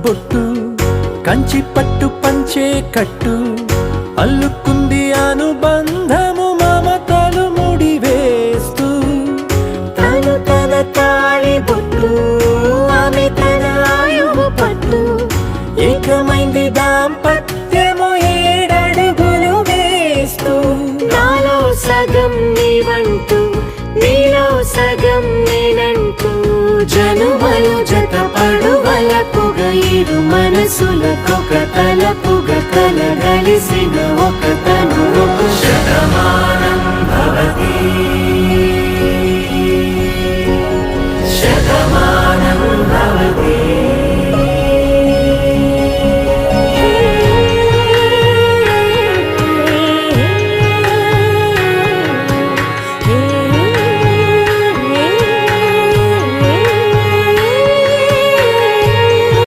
బొట్టు కంచి పట్టు పంచే కట్టు అల్లుకుంది అనుబంధము మమతలు ముడివేస్తూ తను తన తాళి బొట్టు ఆమె తన ఆయువు పట్టు ఏకమైంది దాంపత్యము 7 అడుగులు వేస్తూ నాలో సగం నీవంటూ నీలో సగం నేనంటూ జనుమలు జతపడువలపుగ ఇరు మనసులకొక తలపుగ కలగలిసిన ఒక